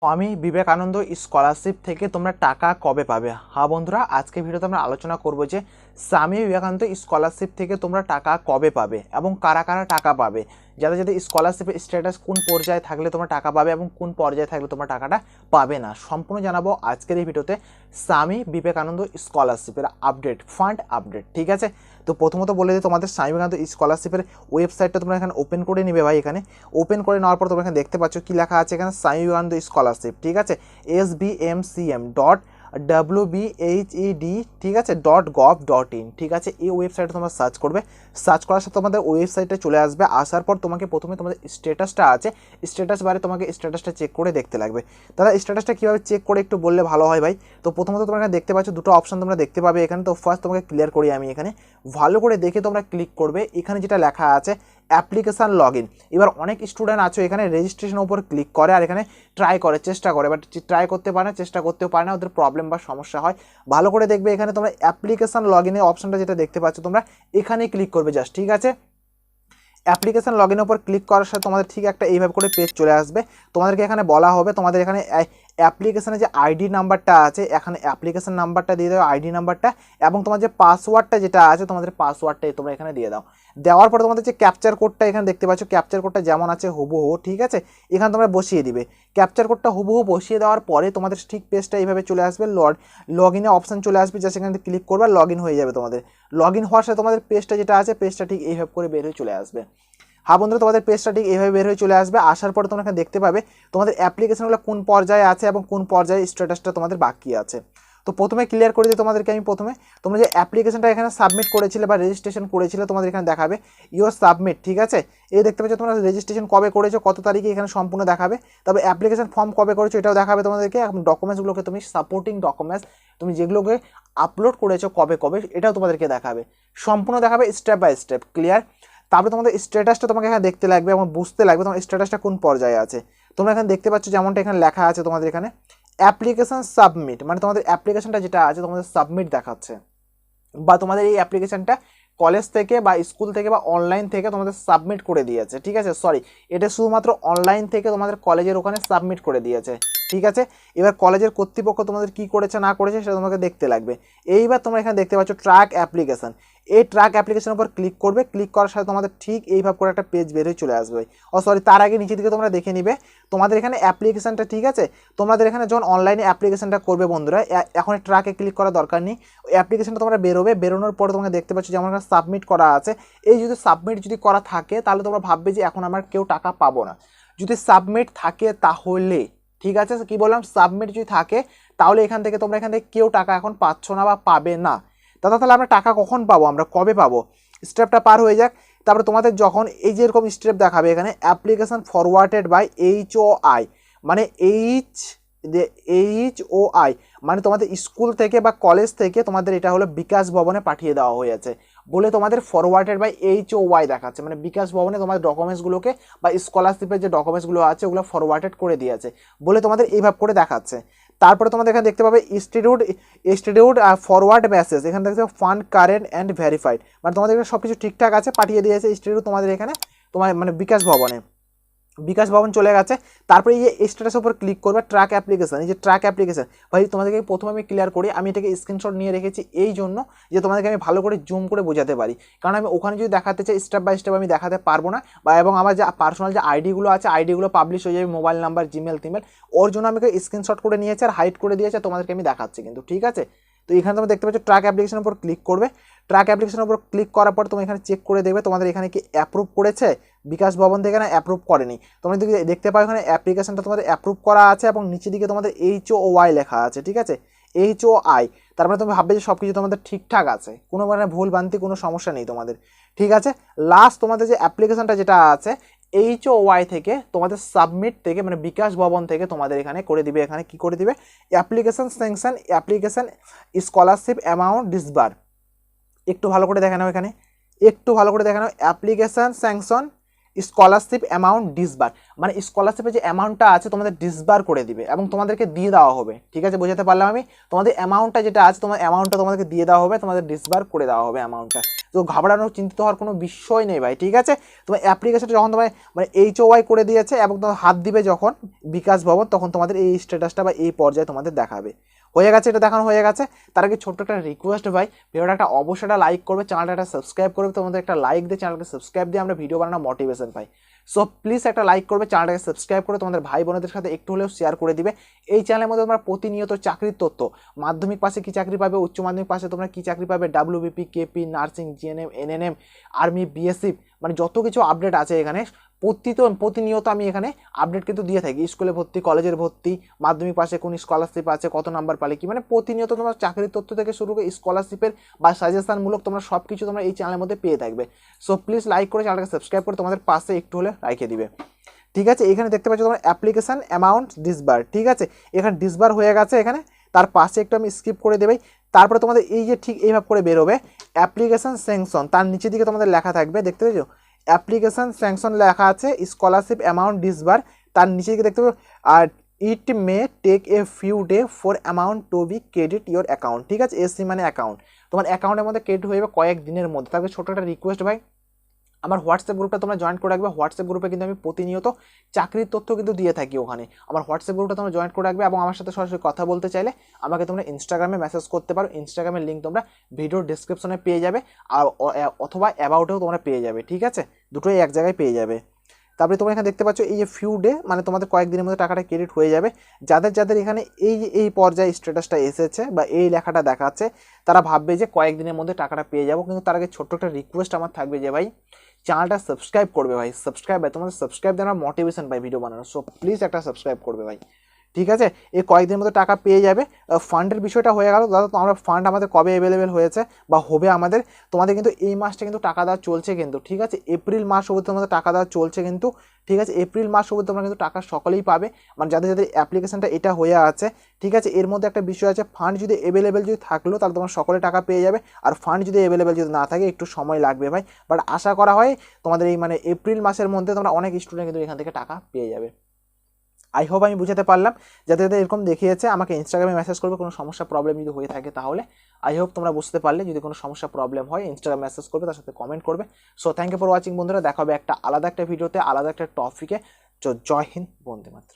Swami Vivekananda scholarship থেকে তোমরা টাকা কবে পাবে। হ্যাঁ বন্ধুরা, আজকে ভিডিওতে আমরা আলোচনা করব যে স্বামী বিবেকানন্দ স্কলারশিপ থেকে তোমরা টাকা কবে পাবে এবং কারা কারা টাকা পাবে, যাদের যাদের স্কলারশিপের স্ট্যাটাস কোন পর্যায়ে থাকলে তোমরা টাকা পাবে এবং কোন পর্যায়ে থাকলে তোমরা টাকাটা পাবে না, সম্পূর্ণ জানাবো আজকের এই ভিডিওতে। স্বামী বিবেকানন্দ স্কলারশিপের আপডেট, ফান্ড আপডেট, ঠিক আছে। তো প্রথমত বলে দিই, তোমাদের স্বামী বিবেকানন্দ স্কলারশিপের ওয়েবসাইটটা তোমরা এখানে ওপেন করে নিবে ভাই। এখানে ওপেন করে নেওয়ার পর তোমরা এখানে দেখতে পাচ্ছ কি লেখা আছে, এখানে স্বামী বিবেকানন্দ স্কলারশিপ, ঠিক আছে, SBMCM.WBHED, ঠিক আছে, .gov.in, ঠিক আছে। এই ওয়েবসাইটে তোমরা সার্চ করবে, সার্চ করার সাথে তোমাদের ওয়েবসাইটে চলে আসবে। আসার পর তোমাকে প্রথমে তোমাদের স্ট্যাটাসটা আছে, স্ট্যাটাস বারে তোমাকে স্ট্যাটাসটা চেক করে দেখতে লাগবে। দাদা স্ট্যাটাসটা কীভাবে চেক করে একটু বললে ভালো হয় ভাই। তো প্রথমত তোমরা এখানে দেখতে পাচ্ছ দুটো অপশন তোমরা দেখতে পাবে এখানে। তো ফার্স্ট তোমাকে ক্লিয়ার করি আমি এখানে, ভালো করে দেখে তোমরা ক্লিক করবে। এখানে যেটা লেখা আছে অ্যাপ্লিকেশান লগ ইন। এবার অনেক স্টুডেন্ট আছে এখানে রেজিস্ট্রেশনের উপর ক্লিক করে আর এখানে ট্রাই করে, চেষ্টা করে, বাট ট্রাই করতে পারে না, চেষ্টা করতেও পারে না, ওদের প্রবলেম বা সমস্যা হয়। ভালো করে দেখবে এখানে তোমরা অ্যাপ্লিকেশান লগ ইনের অপশনটা যেটা দেখতে পাচ্ছ তোমরা এখানেই ক্লিক করবে জাস্ট, ঠিক আছে। অ্যাপ্লিকেশান লগ ইনের উপর ক্লিক করার সাথে তোমাদের ঠিক একটা এইভাবে করে পেজ চলে আসবে। তোমাদেরকে এখানে বলা হবে তোমাদের এখানে অ্যাপ্লিকেশানে যে আইডি নাম্বারটা আছে, এখানে অ্যাপ্লিকেশান নাম্বারটা দিয়ে দাও, আইডি নাম্বারটা, এবং তোমার যে পাসওয়ার্ডটা যেটা আছে তোমাদের পাসওয়ার্ডটাই তোমরা এখানে দিয়ে দাও। দেওয়ার পরে তোমাদের যে ক্যাপচার কোডটা এখানে দেখতে পাচ্ছ, ক্যাপচার কোডটা যেমন আছে হুবহু, ঠিক আছে, এখানে তোমরা বসিয়ে দিবে। ক্যাপচার কোডটা হুবহু বসিয়ে দেওয়ার পরে তোমাদের ঠিক পেজটা এইভাবে চলে আসবে, লগ ইনে অপশান চলে আসবে, জাস্ট এখানে ক্লিক করবে, লগ ইন হয়ে যাবে তোমাদের। লগ ইন হওয়ার সাথে তোমাদের পেজটা যেটা আছে পেজটা ঠিক এইভাবে করে বের হয়ে চলে আসবে। হ্যাঁ বন্ধুরা, তোমাদের পেজটা ঠিক এইভাবে বের হয়ে চলে আসবে। আসার পরে তোমরা এখানে দেখতে পাবে তোমাদের অ্যাপ্লিকেশনগুলো কোন পর্যায়ে আছে এবং কোন পর্যায়ে স্ট্যাটাসটা তোমাদের বাকি আছে। তো প্রথমে ক্লিয়ার করে দিই তোমাদেরকে আমি, প্রথমে তোমরা যে অ্যাপ্লিকেশনটা এখানে সাবমিট করেছিলে বা রেজিস্ট্রেশন করেছিলে তোমাদের এখানে দেখাবে ইউর সাবমিট, ঠিক আছে। এই দেখতে পাচ্ছ তোমরা রেজিস্ট্রেশন কবে করেছো, কত তারিখে, এখানে সম্পূর্ণ দেখাবে। তবে অ্যাপ্লিকেশন ফর্ম কবে করেছো এটাও দেখাবে তোমাদেরকে। এখন ডকুমেন্টসগুলোকে তুমি সাপোর্টিং ডকুমেন্টস তুমি যেগুলোকে আপলোড করেছো কবে কবে এটাও তোমাদেরকে দেখাবে, সম্পূর্ণ দেখাবে স্টেপ বাই স্টেপ, ক্লিয়ার। তারপরে তোমাদের স্ট্যাটাসটা তোমাকে এখানে দেখতে লাগবে এবং বুঝতে লাগবে তোমার স্ট্যাটাসটা কোন পর্যায়ে আছে। তোমরা এখানে দেখতে পাচ্ছ যেমনটা এখানে লেখা আছে তোমাদের এখানে অ্যাপ্লিকেশন সাবমিট, মানে তোমাদের অ্যাপ্লিকেশনটা যেটা আছে তোমাদের সাবমিট দেখাচ্ছে, বা তোমাদের এই অ্যাপ্লিকেশনটা কলেজ থেকে বা স্কুল থেকে বা অনলাইন থেকে তোমাদের সাবমিট করে দিয়েছে, ঠিক আছে। সরি, এটা শুধুমাত্র অনলাইন থেকে তোমাদের কলেজের ওখানে সাবমিট করে দিয়েছে, ঠিক আছে। এবার কলেজের কর্তৃপক্ষ তোমাদের কি করেছে না করেছে সেটা তোমাকে দেখতে লাগবে। এইবার তোমরা এখানে দেখতে পাচ্ছ ট্র্যাক অ্যাপ্লিকেশন, এই ট্র্যাক অ্যাপ্লিকেশনের উপর ক্লিক করবে। ক্লিক করার সাথে তোমাদের ঠিক এইভাবে করে একটা পেজ বের হয়ে চলে আসবে। সরি, তার আগে নিচে দিকে তোমরা দেখে নিবে তোমাদের এখানে অ্যাপ্লিকেশনটা, ঠিক আছে। তোমাদের এখানে যখন অনলাইনে অ্যাপ্লিকেশনটা করবে বন্ধুরা, এখন ট্র্যাকে ক্লিক করার দরকার নেই, ওই অ্যাপ্লিকেশনটা তোমরা বেরোবে। বেরোনোর পরে তোমাকে দেখতে পাচ্ছ যেমন এখানে সাবমিট করা আছে। এই যদি সাবমিট যদি করা থাকে তাহলে তোমরা ভাববে যে এখন আমার কেউ টাকা পাবো না। যদি সাবমিট থাকে তাহলে, ঠিক আছে, কি বললাম, সাবমিট যদি থাকে তাহলে এখান থেকে তোমরা এখান থেকে কেউ টাকা এখন পাচ্ছ না বা পাবে না। দাদা তাহলে আমরা টাকা কখন পাবো, আমরা কবে পাবো? স্টেপটা পার হয়ে যাক, তারপরে তোমাদের যখন এই যে এরকম স্টেপ দেখাবে এখানে অ্যাপ্লিকেশন ফরওয়ার্ডেড বাই HOI, মানে HOI মানে তোমাদের স্কুল থেকে বা কলেজ থেকে তোমাদের এটা হলো বিকাশ ভবনে পাঠিয়ে দেওয়া হয়েছে বলে তোমাদের ফরওয়ার্ডেড বাই HOI দেখাচ্ছে, মানে বিকাশ ভবনে তোমাদের ডকুমেন্টসগুলোকে বা স্কলারশিপের যে ডকুমেন্টসগুলো আছে ওগুলো ফরওয়ার্ডেড করে দিয়েছে বলে তোমাদের এইভাবে করে দেখাচ্ছে। তারপরে তোমাদের এখানে দেখতে পাবে ইনস্টিটিউট ফরওয়ার্ড মেসেজ, এখানে দেখতে পাবে ফান্ড কারেন্ট অ্যান্ড ভেরিফাইড, মানে তোমাদের সব কিছু ঠিকঠাক আছে, পাঠিয়ে দিয়েছে ইনস্টিটিউট তোমাদের এখানে তোমার মানে বিকাশ ভবন চলে গেছে। তারপরে এই স্ট্যাটাসের উপর ক্লিক করবে, ট্র্যাক অ্যাপ্লিকেশন, এই যে ট্র্যাক অ্যাপ্লিকেশন ভাই তোমাদেরকে প্রথমে আমি ক্লিয়ার করি, আমি এটাকে স্ক্রিনশট নিয়ে রেখেছি এই জন্য যে তোমাদেরকে আমি ভালো করে জুম করে বোঝাতে পারি, কারণ আমি ওখানে যদি দেখাতে চাই স্টেপ বাই স্টেপ আমি দেখাতে পারবো না, বা এবং আমার যে পার্সোনাল যে আইডিগুলো আছে আইডিগুলো পাবলিশ হয়ে যাবে, মোবাইল নাম্বার, জিমেল, ওর জন্য আমি স্ক্রিনশট করে নিয়েছি আর হাইড করে দিয়েছি, তোমাদেরকে আমি দেখাচ্ছি কিন্তু, ঠিক আছে। তো এখানে তোমরা দেখতে পাচ্ছ ট্র্যাক অ্যাপ্লিকেশনের উপর ক্লিক করবে। ট্র্যাক অ্যাপ্লিকেশনের উপর ক্লিক করার পর তুমি এখানে চেক করে দেখবে তোমাদের এখানে কি অ্যাপ্রুভ করেছে বিকাশ ভবন থেকে না অ্যাপ্রুভ করেনি। তোমরা দেখতে পাও এখানে অ্যাপ্লিকেশনটা তোমাদের অ্যাপ্রুভ করা আছে এবং নিচের দিকে তোমাদের HOI লেখা আছে, ঠিক আছে, HOI। তার মানে তুমি ভাববে যে সব কিছু তোমাদের ঠিকঠাক আছে, কোনো মানে ভুল ভ্রান্তি কোনো সমস্যা নেই তোমাদের, ঠিক আছে। লাস্ট তোমাদের যে অ্যাপ্লিকেশনটা যেটা আছে HOI থেকে তোমাদের সাবমিট থেকে মানে বিকাশ ভবন থেকে তোমাদের এখানে করে দিবে, এখানে কি করে দিবে, application sanction, application scholarship amount disburse. একটু ভালো করে দেখে নাও এখানে, একটু ভালো করে দেখে নাও, অ্যাপ্লিকেশন স্যাংশন স্কলারশিপ অ্যামাউন্ট ডিসবার, মানে স্কলারশিপের যে অ্যামাউন্টটা আছে তোমাদের ডিসবার করে দিবে এবং তোমাদেরকে দিয়ে দেওয়া হবে, ঠিক আছে, বোঝাতে পারলাম আমি। তোমাদের অ্যামাউন্টটা যেটা আছে তোমার অ্যামাউন্টটা তোমাদেরকে দিয়ে দেওয়া হবে, তোমাদের ডিসবার করে দেওয়া হবে অ্যামাউন্টটা। তো ঘাবড়ানো চিন্তিত হওয়ার কোনো বিষয় নেই ভাই, ঠিক আছে। তোমার অ্যাপ্লিকেশনটা যখন তোমার মানে HOY করে দিয়েছে এবং তোমার হাত দিবে যখন বিকাশ ভবন, তখন তোমাদের এই স্ট্যাটাসটা বা এই পর্যায়ে তোমাদের দেখাবে। হয়ে গেছে, এটা দেখানো হয়ে গেছে। তার আগে ছোট্ট একটা রিকোয়েস্ট ভাই, ভিডিওটা একটা অবশ্যই একটা লাইক করবে, চ্যানেলটা একটা সাবস্ক্রাইব করবে, তোমাদের একটা লাইক দিয়ে চ্যানেলকে সাবস্ক্রাইব দিয়ে আমরা ভিডিও বানানোর মোটিভেশন পাই। সো প্লিজ একটা লাইক করবে, চ্যানেলটাকে সাবস্ক্রাইব করে তোমাদের ভাই বোনদের সাথে একটু হলেও শেয়ার করে দিবে। এই চ্যানেলের মধ্যে তোমরা প্রতিনিয়ত চাকরির তথ্য, মাধ্যমিক পাশে কী চাকরি পাবে, উচ্চ মাধ্যমিক পাশে তোমরা কী চাকরি পাবে, WBP, KP, nursing, GNM, NNM, army, BSF, মানে যত কিছু আপডেট আছে এখানে প্রতিনিয়ত আমি এখানে আপডেট কিন্তু দিয়ে থাকি। স্কুলে ভর্তি, কলেজের ভর্তি, মাধ্যমিক পাশে কোন স্কলারশিপ আছে, কত নাম্বার পালে কি, মানে প্রতিনিয়ত তোমরা চাকরির তথ্য থেকে শুরু করে স্কলারশিপের বা সাজেশনমূলক তোমরা সব কিছু তোমরা এই চ্যানেলের মধ্যে পেয়ে থাকবে। সো প্লিজ লাইক করে চ্যানেলটাকে সাবস্ক্রাইব করে তোমাদের পাশে একটু হলে রেখে দিবে, ঠিক আছে। এখানে দেখতে পাচ্ছ তোমার অ্যাপ্লিকেশন অ্যামাউন্ট ডিসবার, ঠিক আছে, এখানে ডিসবার হয়ে গেছে। এখানে তার পাশে একটু আমি স্কিপ করে দেবেই। তারপরে তোমাদের এই যে ঠিক এইভাবে করে বেরোবে অ্যাপ্লিকেশন স্যাংশন, তার নিচের দিকে তোমাদের লেখা থাকবে, দেখতে পেয়েছো অ্যাপ্লিকেশন স্যাংশন লেখা আছে, স্কলারশিপ অ্যামাউন্ট ডিসবার, তার নিচে দিকে দেখতে পাবো আর it may take a few day for amount to be credit your account, ঠিক আছে। SC মানে অ্যাকাউন্ট, তোমার অ্যাকাউন্টের মধ্যে ক্রেডিট হয়ে যাবে কয়েক দিনের মধ্যে। তারপরে ছোটো একটা রিকোয়েস্ট ভাই, আমার হোয়াটসঅ্যাপ গ্রুপটা তোমরা জয়েন করে রাখবে। হোয়াটসঅ্যাপ গ্রুপে কিন্তু আমি প্রতিনিয়ত চাকরির তথ্য কিন্তু দিয়ে থাকি ওখানে। আমার হোয়াটসঅ্যাপ গ্রুপটা তোমরা জয়েন করে রাখবে এবং আমার সাথে সরাসরি কথা বলতে চাইলে আমাকে তোমরা ইনস্টাগ্রামে মেসেজ করতে পারো। ইনস্টাগ্রামের লিঙ্ক তোমরা ভিডিওর ডিসক্রিপশনে পেয়ে যাবে, আর অথবা অ্যাবাউটেও তোমরা পেয়ে যাবে, ঠিক আছে, দুটোই এক জায়গায় পেয়ে যাবে। তারপরে তোমরা এখানে দেখতে পাচ্ছ এই যে ফিউ ডে, মানে তোমাদের কয়েকদিনের মধ্যে টাকাটা ক্রেডিট হয়ে যাবে। যাদের যাদের এখানে এই পর্যায়ে স্ট্যাটাসটা এসেছে বা এই লেখাটা দেখাচ্ছে, তারা ভাববে যে কয়েকদিনের মধ্যে টাকাটা পেয়ে যাবো। কিন্তু তার আগে ছোট্ট একটা রিকোয়েস্ট আমার থাকবে যে ভাই চ্যানেলটা সাবস্ক্রাইব করবে ভাই, সাবস্ক্রাইব ভাই, তোমাদের সাবস্ক্রাইব দিয়ে আমার মোটিভেশন পাই ভিডিও বানানো। সো প্লিজ একটা সাবস্ক্রাইব করবে ভাই, ঠিক আছে। এই কয়েকদিনের মধ্যে টাকা পেয়ে যাবে। ফান্ডের বিষয়টা হয়ে গেল দাদা, তো আমরা ফান্ড আমাদের কবে অ্যাভেলেবেল হয়েছে বা হবে আমাদের, তোমাদের কিন্তু এই মাসটা কিন্তু টাকা দেওয়া চলছে কিন্তু, ঠিক আছে। এপ্রিল মাস অবধি তোমাদের টাকা দেওয়া চলছে কিন্তু, ঠিক আছে। এপ্রিল মাস অবধি তোমরা কিন্তু টাকা সকলেই পাবে, মানে যাদের যাদের অ্যাপ্লিকেশনটা এটা হয়ে আছে, ঠিক আছে। এর মধ্যে একটা বিষয় আছে, ফান্ড যদি অ্যাভেলেবেল যদি থাকলো তাহলে তোমরা সকলে টাকা পেয়ে যাবে, আর ফান্ড যদি অ্যাভেলেবেল যদি না থাকে একটু সময় লাগবে ভাই। বাট আশা করা হয় তোমাদের এই মানে এপ্রিল মাসের মধ্যে তোমরা অনেক স্টুডেন্ট কিন্তু এখান থেকে টাকা পেয়ে যাবে। আই হোপ আমি বুঝাতে পারলাম। যাদের যাদের এরকম দেখিয়েছে আমাকে ইনস্টাগ্রামে মেসেজ করবে কোনো সমস্যা প্রবলেম যদি হয়ে থাকে তাহলে। আই হোপ তোমরা বুঝতে পারলে। যদি কোনো সমস্যা প্রবলেম হয় ইনস্টাগ্রামে মেসেজ করবে, তার সাথে কমেন্ট করবে। So thank you for watching বন্ধুরা, দেখা হবে একটা আলাদা একটা ভিডিওতে, আলাদা একটা টপিকে। জয় হিন্দ, বন্দে মাতরম।